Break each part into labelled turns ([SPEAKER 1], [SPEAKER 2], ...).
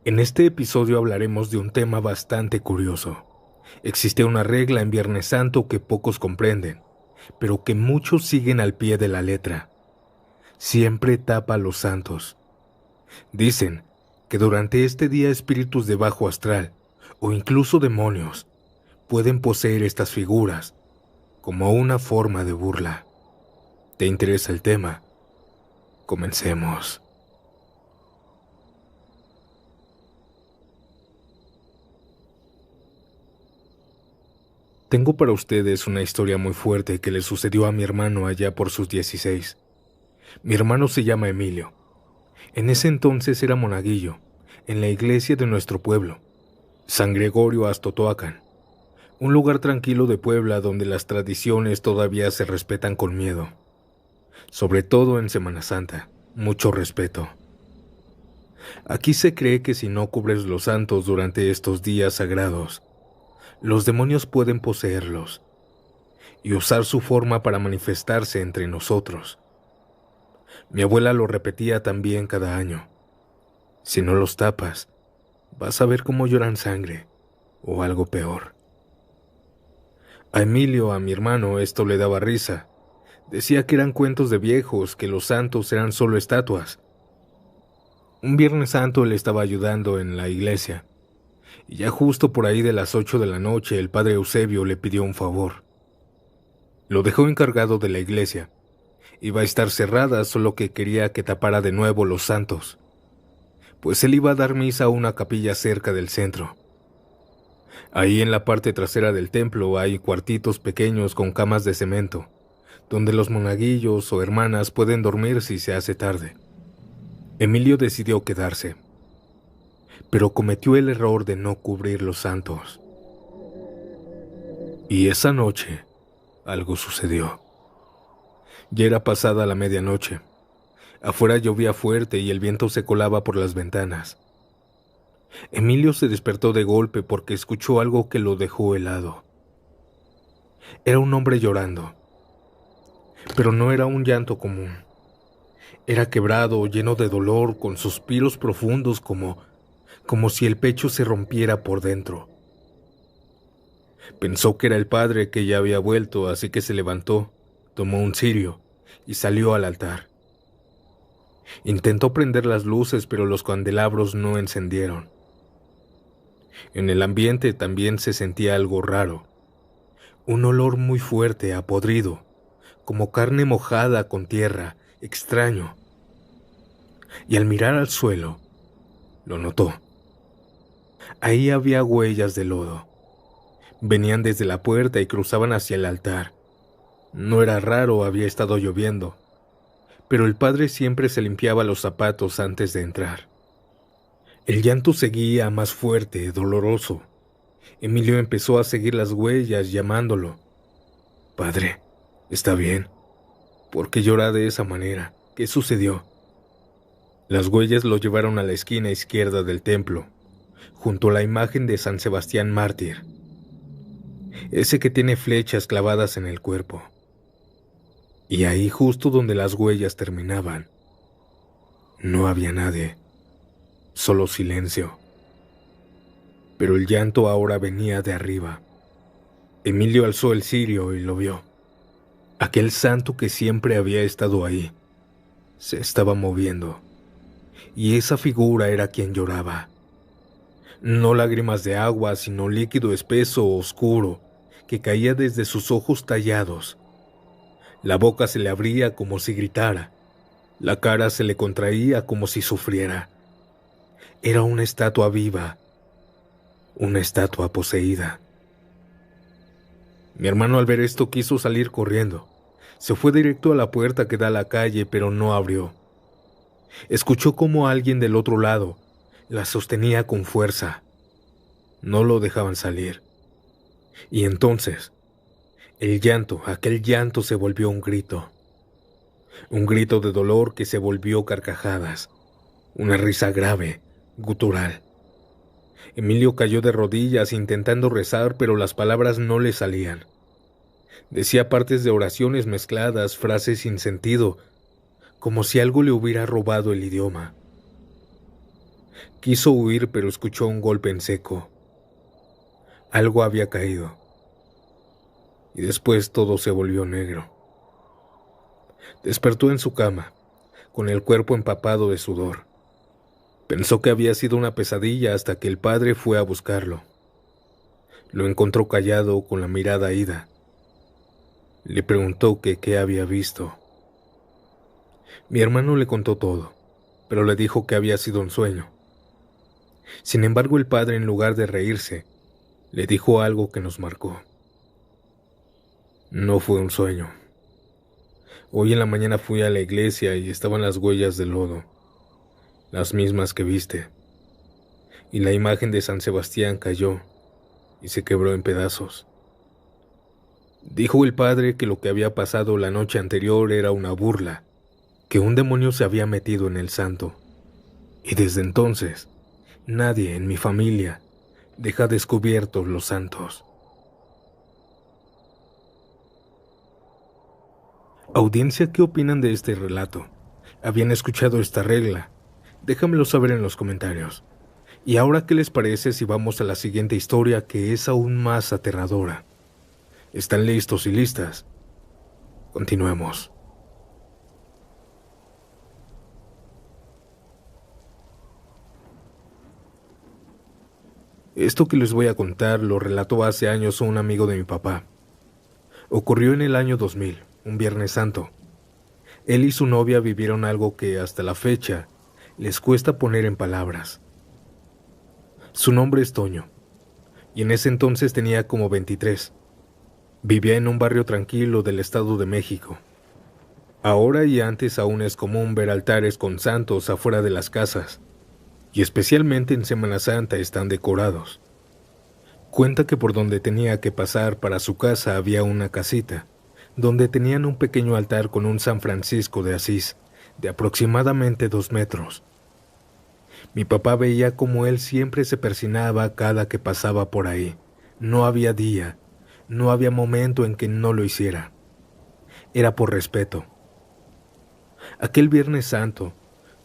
[SPEAKER 1] En este episodio hablaremos de un tema bastante curioso. Existe una regla en Viernes Santo que pocos comprenden, pero que muchos siguen al pie de la letra. Siempre tapa a los santos. Dicen que durante este día espíritus de bajo astral, o incluso demonios, pueden poseer estas figuras como una forma de burla. ¿Te interesa el tema? Comencemos. Tengo para ustedes una historia muy fuerte que le sucedió a mi hermano allá por sus 16. Mi hermano se llama Emilio. En ese entonces era monaguillo, en la iglesia de nuestro pueblo, San Gregorio Astotoacan, un lugar tranquilo de Puebla donde las tradiciones todavía se respetan con miedo. Sobre todo en Semana Santa, mucho respeto. Aquí se cree que si no cubres los santos durante estos días sagrados, los demonios pueden poseerlos y usar su forma para manifestarse entre nosotros. Mi abuela lo repetía también cada año. Si no los tapas, vas a ver cómo lloran sangre, o algo peor. A Emilio, a mi hermano, esto le daba risa. Decía que eran cuentos de viejos, que los santos eran solo estatuas. Un Viernes Santo él estaba ayudando en la iglesia, y ya justo por ahí de las 8 de la noche el padre Eusebio le pidió un favor. Lo dejó encargado de la iglesia. Iba a estar cerrada, solo que quería que tapara de nuevo los santos, pues él iba a dar misa a una capilla cerca del centro. Ahí en la parte trasera del templo hay cuartitos pequeños con camas de cemento, donde los monaguillos o hermanas pueden dormir si se hace tarde. Emilio decidió quedarse, pero cometió el error de no cubrir los santos. Y esa noche, algo sucedió. Ya era pasada la medianoche. Afuera llovía fuerte y el viento se colaba por las ventanas. Emilio se despertó de golpe porque escuchó algo que lo dejó helado. Era un hombre llorando, pero no era un llanto común. Era quebrado, lleno de dolor, con suspiros profundos como si el pecho se rompiera por dentro. Pensó que era el padre que ya había vuelto, así que se levantó, tomó un cirio y salió al altar. Intentó prender las luces, pero los candelabros no encendieron. En el ambiente también se sentía algo raro, un olor muy fuerte a podrido, como carne mojada con tierra, extraño. Y al mirar al suelo, lo notó. Ahí había huellas de lodo. Venían desde la puerta y cruzaban hacia el altar. No era raro, había estado lloviendo, pero el padre siempre se limpiaba los zapatos antes de entrar. El llanto seguía más fuerte, doloroso. Emilio empezó a seguir las huellas, llamándolo. «Padre, ¿está bien? ¿Por qué llora de esa manera? ¿Qué sucedió?» Las huellas lo llevaron a la esquina izquierda del templo, junto a la imagen de San Sebastián Mártir, ese que tiene flechas clavadas en el cuerpo. Y ahí, justo donde las huellas terminaban, no había nadie, solo silencio. Pero el llanto ahora venía de arriba. Emilio alzó el cirio y lo vio. Aquel santo que siempre había estado ahí se estaba moviendo, y esa figura era quien lloraba. No lágrimas de agua, sino líquido espeso, oscuro, que caía desde sus ojos tallados. La boca se le abría como si gritara. La cara se le contraía como si sufriera. Era una estatua viva, una estatua poseída. Mi hermano al ver esto quiso salir corriendo. Se fue directo a la puerta que da a la calle, pero no abrió. Escuchó cómo alguien del otro lado la sostenía con fuerza. No lo dejaban salir. Y entonces, aquel llanto se volvió un grito. Un grito de dolor que se volvió carcajadas. Una risa grave, gutural. Emilio cayó de rodillas intentando rezar, pero las palabras no le salían. Decía partes de oraciones mezcladas, frases sin sentido, como si algo le hubiera robado el idioma. Quiso huir, pero escuchó un golpe en seco. Algo había caído. Y después todo se volvió negro. Despertó en su cama, con el cuerpo empapado de sudor. Pensó que había sido una pesadilla hasta que el padre fue a buscarlo. Lo encontró callado, con la mirada ida. Le preguntó que qué había visto. Mi hermano le contó todo, pero le dijo que había sido un sueño. Sin embargo, el padre, en lugar de reírse, le dijo algo que nos marcó. No fue un sueño. Hoy en la mañana fui a la iglesia y estaban las huellas de lodo, las mismas que viste, y la imagen de San Sebastián cayó y se quebró en pedazos. Dijo el padre que lo que había pasado la noche anterior era una burla, que un demonio se había metido en el santo, y desde entonces nadie en mi familia deja descubiertos los santos. Audiencia, ¿qué opinan de este relato? ¿Habían escuchado esta regla? Déjamelo saber en los comentarios. ¿Y ahora qué les parece si vamos a la siguiente historia, que es aún más aterradora? ¿Están listos y listas? Continuemos. Esto que les voy a contar lo relató hace años un amigo de mi papá. Ocurrió en el año 2000, un Viernes Santo. Él y su novia vivieron algo que hasta la fecha les cuesta poner en palabras. Su nombre es Toño, y en ese entonces tenía como 23. Vivía en un barrio tranquilo del Estado de México. Ahora y antes aún es común ver altares con santos afuera de las casas, y especialmente en Semana Santa están decorados. Cuenta que por donde tenía que pasar para su casa había una casita, donde tenían un pequeño altar con un San Francisco de Asís, de aproximadamente 2 metros. Mi papá veía cómo él siempre se persinaba cada que pasaba por ahí. No había día, no había momento en que no lo hiciera. Era por respeto. Aquel Viernes Santo,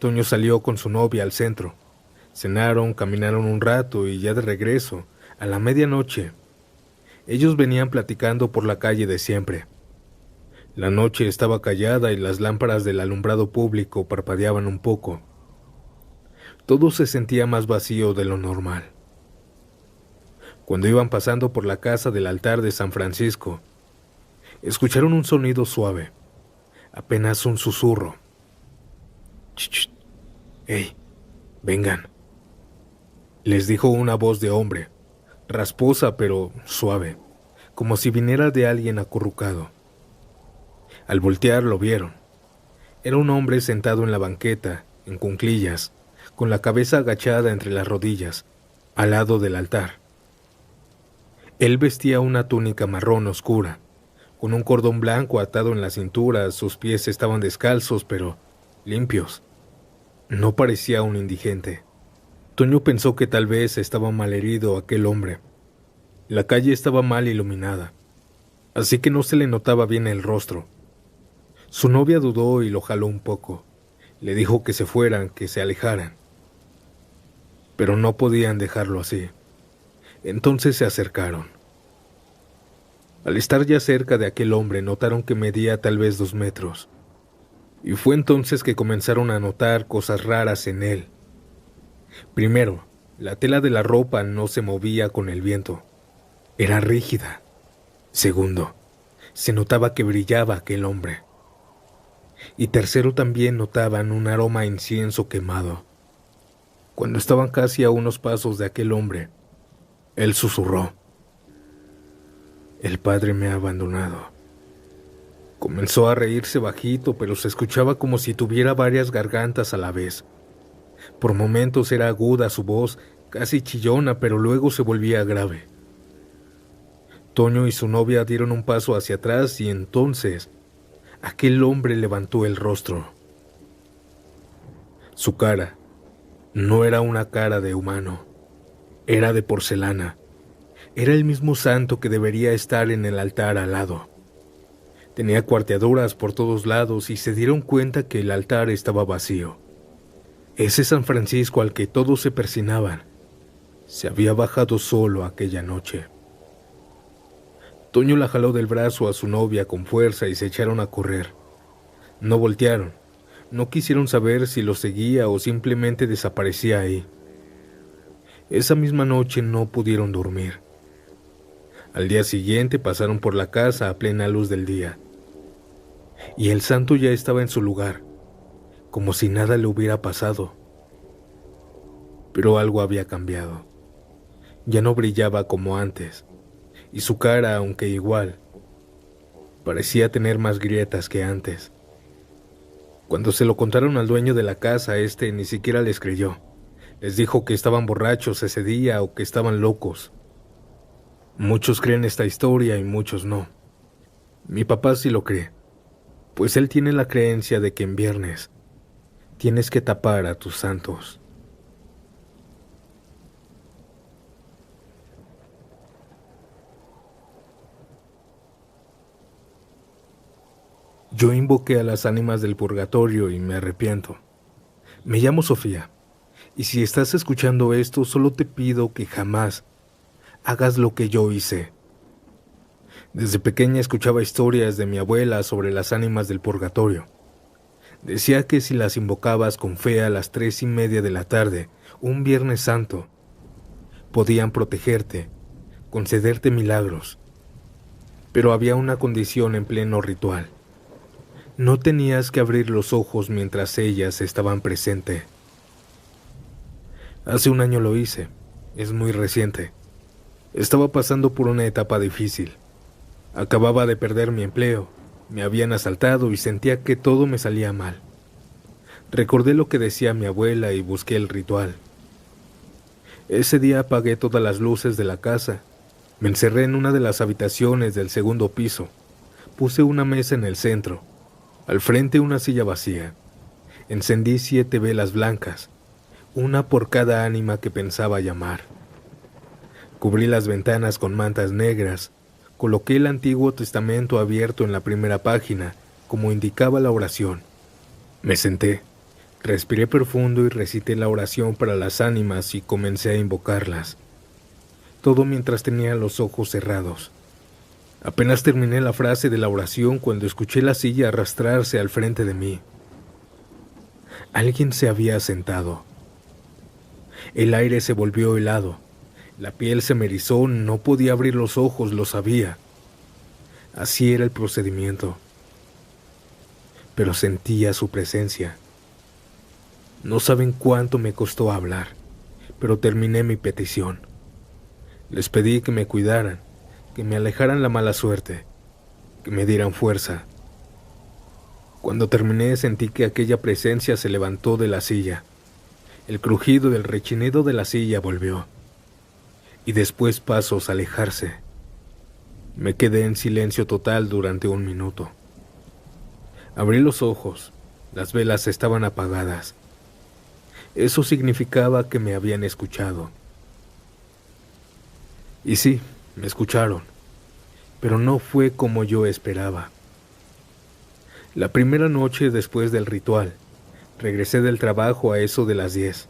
[SPEAKER 1] Toño salió con su novia al centro. Cenaron, caminaron un rato y ya de regreso, a la medianoche, ellos venían platicando por la calle de siempre. La noche estaba callada y las lámparas del alumbrado público parpadeaban un poco. Todo se sentía más vacío de lo normal. Cuando iban pasando por la casa del altar de San Francisco, escucharon un sonido suave, apenas un susurro. «Ch, ch, ¡Ey! Vengan», les dijo una voz de hombre, rasposa pero suave, como si viniera de alguien acurrucado. Al voltear lo vieron. Era un hombre sentado en la banqueta, en cuclillas, con la cabeza agachada entre las rodillas, al lado del altar. Él vestía una túnica marrón oscura, con un cordón blanco atado en la cintura. Sus pies estaban descalzos, pero limpios. No parecía un indigente. Toño pensó que tal vez estaba malherido aquel hombre. La calle estaba mal iluminada, así que no se le notaba bien el rostro. Su novia dudó y lo jaló un poco. Le dijo que se fueran, que se alejaran. Pero no podían dejarlo así. Entonces se acercaron. Al estar ya cerca de aquel hombre, notaron que medía tal vez 2 metros. Y fue entonces que comenzaron a notar cosas raras en él. Primero, la tela de la ropa no se movía con el viento. Era rígida. Segundo, se notaba que brillaba aquel hombre. Y tercero, también notaban un aroma a incienso quemado. Cuando estaban casi a unos pasos de aquel hombre, él susurró: «El padre me ha abandonado». Comenzó a reírse bajito, pero se escuchaba como si tuviera varias gargantas a la vez. Por momentos era aguda su voz, casi chillona, pero luego se volvía grave. Toño y su novia dieron un paso hacia atrás y entonces aquel hombre levantó el rostro. Su cara no era una cara de humano, era de porcelana. Era el mismo santo que debería estar en el altar al lado. Tenía cuarteaduras por todos lados y se dieron cuenta que el altar estaba vacío. Ese San Francisco al que todos se persinaban se había bajado solo aquella noche. Toño la jaló del brazo a su novia con fuerza y se echaron a correr. No voltearon, no quisieron saber si lo seguía o simplemente desaparecía ahí. Esa misma noche no pudieron dormir. Al día siguiente pasaron por la casa a plena luz del día. Y el santo ya estaba en su lugar, como si nada le hubiera pasado. Pero algo había cambiado. Ya no brillaba como antes, y su cara, aunque igual, parecía tener más grietas que antes. Cuando se lo contaron al dueño de la casa, este ni siquiera les creyó. Les dijo que estaban borrachos ese día o que estaban locos. Muchos creen esta historia y muchos no. Mi papá sí lo cree, pues él tiene la creencia de que en viernes tienes que tapar a tus santos. Yo invoqué a las ánimas del purgatorio y me arrepiento. Me llamo Sofía, y si estás escuchando esto, solo te pido que jamás hagas lo que yo hice. Desde pequeña escuchaba historias de mi abuela sobre las ánimas del purgatorio. Decía que si las invocabas con fe a las 3:30 de la tarde, un Viernes Santo, podían protegerte, concederte milagros. Pero había una condición en pleno ritual. No tenías que abrir los ojos mientras ellas estaban presentes. Hace un año lo hice, es muy reciente. Estaba pasando por una etapa difícil. Acababa de perder mi empleo, me habían asaltado y sentía que todo me salía mal. Recordé lo que decía mi abuela y busqué el ritual. Ese día apagué todas las luces de la casa, me encerré en una de las habitaciones del segundo piso, puse una mesa en el centro, al frente una silla vacía, encendí 7 velas blancas, una por cada ánima que pensaba llamar. Cubrí las ventanas con mantas negras, coloqué el Antiguo Testamento abierto en la primera página, como indicaba la oración. Me senté, respiré profundo y recité la oración para las ánimas y comencé a invocarlas. Todo mientras tenía los ojos cerrados. Apenas terminé la frase de la oración cuando escuché la silla arrastrarse al frente de mí. Alguien se había sentado. El aire se volvió helado. La piel se me erizó, no podía abrir los ojos, lo sabía. Así era el procedimiento. Pero sentía su presencia. No saben cuánto me costó hablar, pero terminé mi petición. Les pedí que me cuidaran, que me alejaran la mala suerte, que me dieran fuerza. Cuando terminé sentí que aquella presencia se levantó de la silla. El crujido del rechinido de la silla volvió. Y después pasos a alejarse. Me quedé en silencio total durante 1 minuto. Abrí los ojos, las velas estaban apagadas. Eso significaba que me habían escuchado. Y sí, me escucharon, pero no fue como yo esperaba. La primera noche después del ritual, regresé del trabajo a eso de las 10.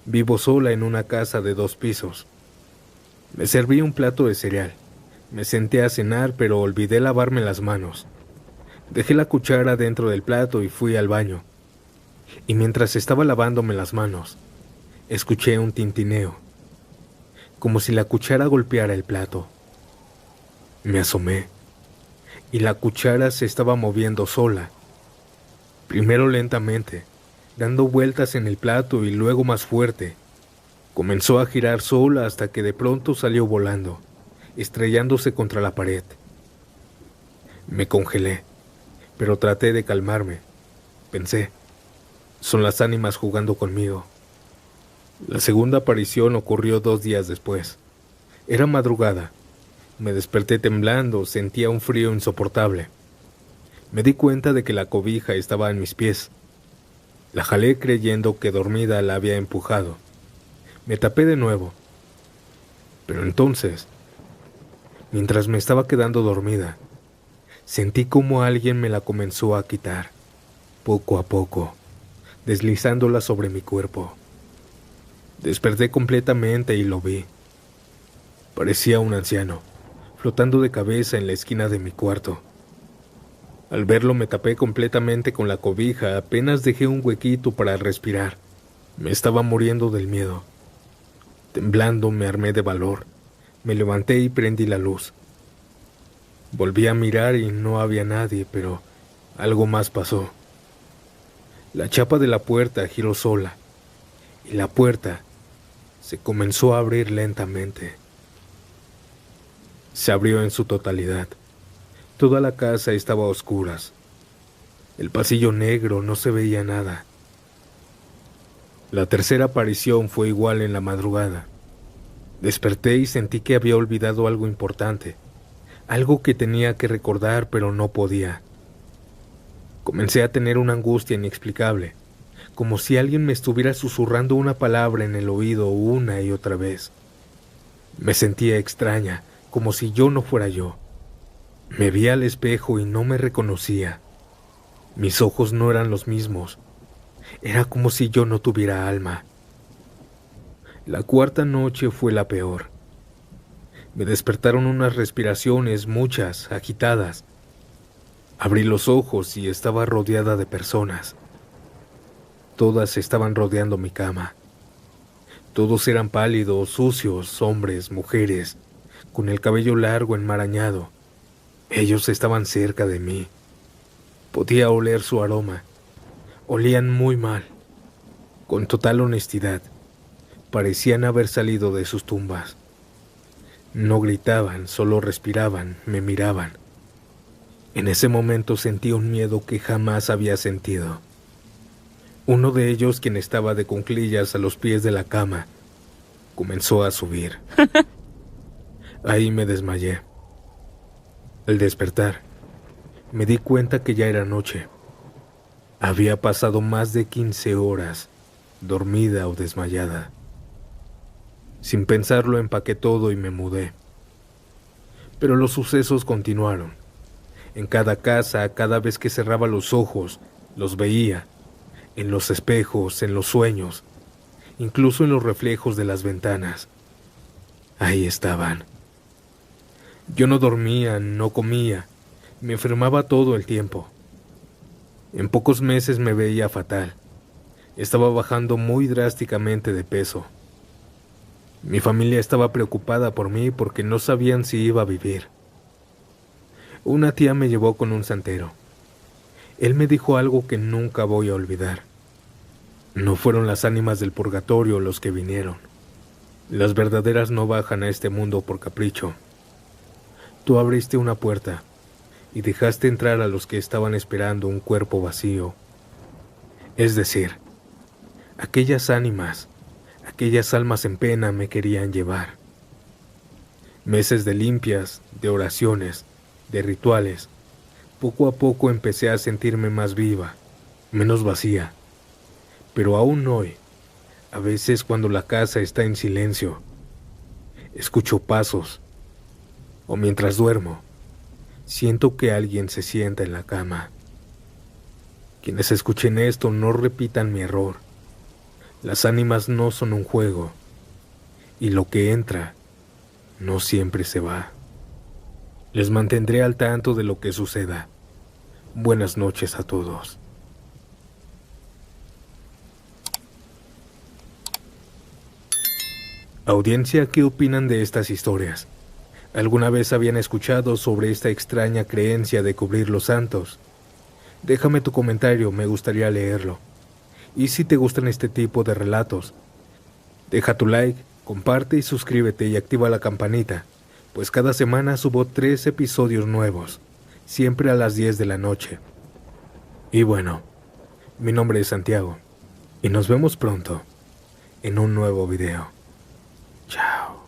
[SPEAKER 1] Vivo sola en una casa de 2 pisos. Me serví un plato de cereal. Me senté a cenar, pero olvidé lavarme las manos. Dejé la cuchara dentro del plato y fui al baño. Y mientras estaba lavándome las manos, escuché un tintineo, como si la cuchara golpeara el plato. Me asomé, y la cuchara se estaba moviendo sola. Primero lentamente, dando vueltas en el plato y luego más fuerte. Comenzó a girar sola hasta que de pronto salió volando, estrellándose contra la pared. Me congelé, pero traté de calmarme. Pensé, son las ánimas jugando conmigo. La segunda aparición ocurrió 2 días después. Era madrugada. Me desperté temblando, sentía un frío insoportable. Me di cuenta de que la cobija estaba en mis pies. La jalé creyendo que dormida la había empujado. Me tapé de nuevo. Pero entonces, mientras me estaba quedando dormida, sentí como alguien me la comenzó a quitar, poco a poco, deslizándola sobre mi cuerpo. Desperté completamente y lo vi. Parecía un anciano, flotando de cabeza en la esquina de mi cuarto. Al verlo me tapé completamente con la cobija, apenas dejé un huequito para respirar. Me estaba muriendo del miedo. Temblando me armé de valor, me levanté y prendí la luz. Volví a mirar y no había nadie, pero algo más pasó. La chapa de la puerta giró sola, y la puerta se comenzó a abrir lentamente. Se abrió en su totalidad. Toda la casa estaba a oscuras. El pasillo negro, no se veía nada. La tercera aparición fue igual en la madrugada. Desperté y sentí que había olvidado algo importante, algo que tenía que recordar pero no podía. Comencé a tener una angustia inexplicable, como si alguien me estuviera susurrando una palabra en el oído una y otra vez. Me sentía extraña, como si yo no fuera yo. Me vi al espejo y no me reconocía. Mis ojos no eran los mismos. Era como si yo no tuviera alma. La cuarta noche fue la peor. Me despertaron unas respiraciones, muchas, agitadas. Abrí los ojos y estaba rodeada de personas. Todas estaban rodeando mi cama. Todos eran pálidos, sucios, hombres, mujeres, con el cabello largo enmarañado. Ellos estaban cerca de mí. Podía oler su aroma. Olían muy mal. Con total honestidad, parecían haber salido de sus tumbas. No gritaban, solo respiraban, me miraban. En ese momento sentí un miedo que jamás había sentido. Uno de ellos, quien estaba de cuclillas a los pies de la cama, comenzó a subir. Ahí me desmayé. Al despertar, me di cuenta que ya era noche. Había pasado más de 15 horas, dormida o desmayada. Sin pensarlo empaqué todo y me mudé. Pero los sucesos continuaron. En cada casa, cada vez que cerraba los ojos, los veía. En los espejos, en los sueños, incluso en los reflejos de las ventanas. Ahí estaban. Yo no dormía, no comía, me enfermaba todo el tiempo. En pocos meses me veía fatal. Estaba bajando muy drásticamente de peso. Mi familia estaba preocupada por mí porque no sabían si iba a vivir. Una tía me llevó con un santero. Él me dijo algo que nunca voy a olvidar. No fueron las ánimas del purgatorio los que vinieron. Las verdaderas no bajan a este mundo por capricho. Tú abriste una puerta y dejaste entrar a los que estaban esperando un cuerpo vacío. Es decir, aquellas ánimas, aquellas almas en pena me querían llevar. Meses de limpias, de oraciones, de rituales. Poco a poco empecé a sentirme más viva, menos vacía. Pero aún hoy, a veces cuando la casa está en silencio, escucho pasos, o mientras duermo, siento que alguien se sienta en la cama. Quienes escuchen esto no repitan mi error. Las ánimas no son un juego, y lo que entra no siempre se va. Les mantendré al tanto de lo que suceda. Buenas noches a todos. Audiencia, ¿qué opinan de estas historias? ¿Alguna vez habían escuchado sobre esta extraña creencia de cubrir los santos? Déjame tu comentario, me gustaría leerlo. Y si te gustan este tipo de relatos, deja tu like, comparte y suscríbete y activa la campanita, pues cada semana subo 3 episodios nuevos, siempre a las 10 de la noche. Y bueno, mi nombre es Santiago, y nos vemos pronto en un nuevo video. Chao.